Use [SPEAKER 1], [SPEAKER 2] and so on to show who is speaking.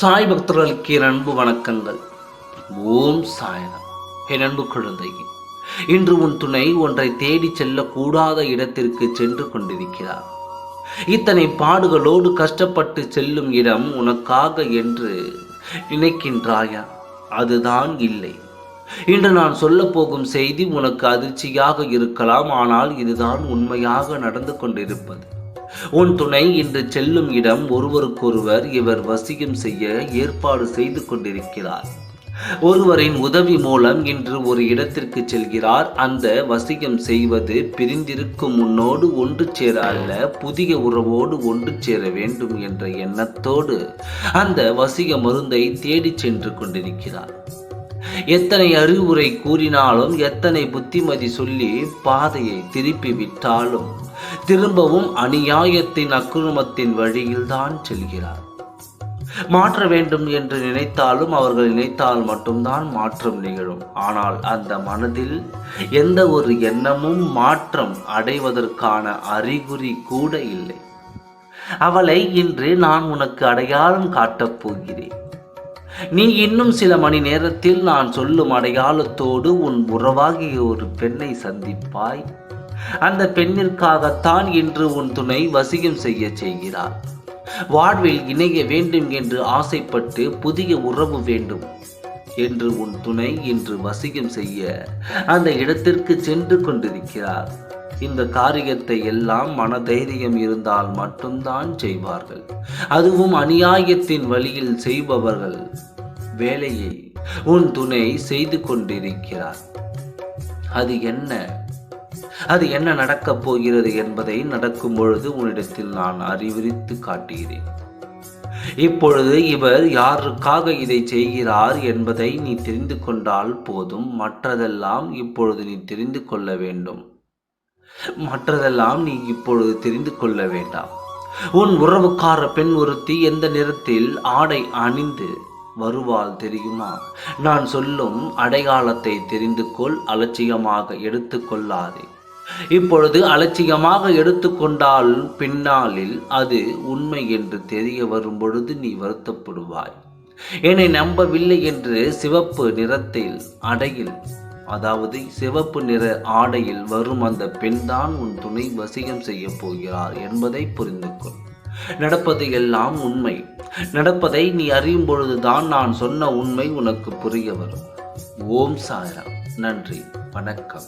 [SPEAKER 1] சாய் பக்தர்களுக்கு என் அன்பு வணக்கங்கள். ஓம் சாய்ராம். என் அன்பு குழந்தையே, இன்று உன் துணை ஒன்றை தேடி செல்லக்கூடாத இடத்திற்கு சென்று கொண்டிருக்கிறார். இத்தனை பாடுகளோடு கஷ்டப்பட்டு செல்லும் இடம் உனக்காக என்று நினைக்கின்றாயா? அதுதான் இல்லை. இன்று நான் சொல்ல போகும் செய்தி உனக்கு அதிர்ச்சியாக இருக்கலாம். ஆனால் இதுதான் உண்மையாக நடந்து கொண்டிருப்பது. உன் துணை இன்று செல்லும் இடம் ஒருவருக்கொருவர் இவர் வசியம் செய்ய ஏற்பாடு செய்து கொண்டிருக்கிறார். ஒருவரின் உதவி மூலம் இன்று ஒரு இடத்திற்கு செல்கிறார். அந்த வசியம் செய்வது பிரிந்திருக்கும் உன்னோடு ஒன்று சேர அல்ல, புதிய உறவோடு ஒன்று சேர வேண்டும் என்ற எண்ணத்தோடு அந்த வசிய மருந்தை தேடி சென்று கொண்டிருக்கிறார். எத்தனை அறிவுரை கூறினாலும், எத்தனை புத்திமதி சொல்லி பாதையை திருப்பி விட்டாலும் திரும்பவும் அநியாயத்தின் அக்கிரமத்தின் வழியில்தான் செல்கிறார். மாற்ற வேண்டும் என்று நினைத்தாலும் அவர்கள் நினைத்தால் மட்டும்தான் மாற்றம் நிகழும். ஆனால் அந்த மனதில் எந்த ஒரு எண்ணமும் மாற்றம் அடைவதற்கான அறிகுறி கூட இல்லை. அவளை இன்று நான் உனக்கு அடையாளம் காட்டப் போகிறேன். நீ இன்னும் சில மணி நேரத்தில் நான் சொல்லும் அடையாளத்தோடு உன் உறவாகிய ஒரு பெண்ணை சந்திப்பாய். அந்த பெண்ணிற்காகத்தான் இன்று உன் துணை வசியம் செய்ய செய்கிறார். வாழ்வில் இணைய வேண்டும் என்று ஆசைப்பட்டு புதிய உறவு வேண்டும் என்று உன் துணை இன்று வசியம் செய்ய அந்த இடத்திற்கு சென்று கொண்டிருக்கிறார். இந்த காரியத்தை எல்லாம் மனதைரியம் இருந்தால் மட்டும்தான் செய்வார்கள். அதுவும் அநியாயத்தின் வழியில் செய்பவர்கள் வேலையை உன் துணை செய்து கொண்டிருக்கிறார். அது என்ன நடக்கப் போகிறது என்பதை நடக்கும் பொழுது உன்னிடத்தில் நான் அறிவுரித்து காட்டுகிறேன். இப்பொழுது இவர் யாருக்காக இதை செய்கிறார் என்பதை நீ தெரிந்து கொண்டால் போதும். மற்றதெல்லாம் இப்பொழுது நீ தெரிந்து கொள்ள வேண்டும். மற்றதெல்லாம் நீ இப்பொழுது தெரிந்து கொள்ள வேண்டாம். உன் உறவுக்கார பெண் ஒருத்தி எந்த நிறத்தில் ஆடை அணிந்து வருவாள் தெரியுமா? நான் சொல்லும் அடையாளத்தை தெரிந்து கொள். அலட்சியமாக எடுத்துக்கொள்ளாதே. இப்பொழுது அலட்சியமாக எடுத்துக்கொண்டால் பின்னாளில் அது உண்மை என்று தெரிய வரும் பொழுது நீ வருத்தப்படுவாய். என்னை நம்பவில்லை என்று சிவப்பு நிறத்தில் அடையில், அதாவது சிவப்பு நிற ஆடையில் வரும் அந்த பெண்தான் உன் துணை வசியம் செய்ய போகிறார் என்பதை புரிந்து கொள். நடப்பது எல்லாம் உண்மை. நடப்பதை நீ அறியும் பொழுதுதான் நான் சொன்ன உண்மை உனக்கு புரிய வரும். ஓம் சாய்ராம். நன்றி, வணக்கம்.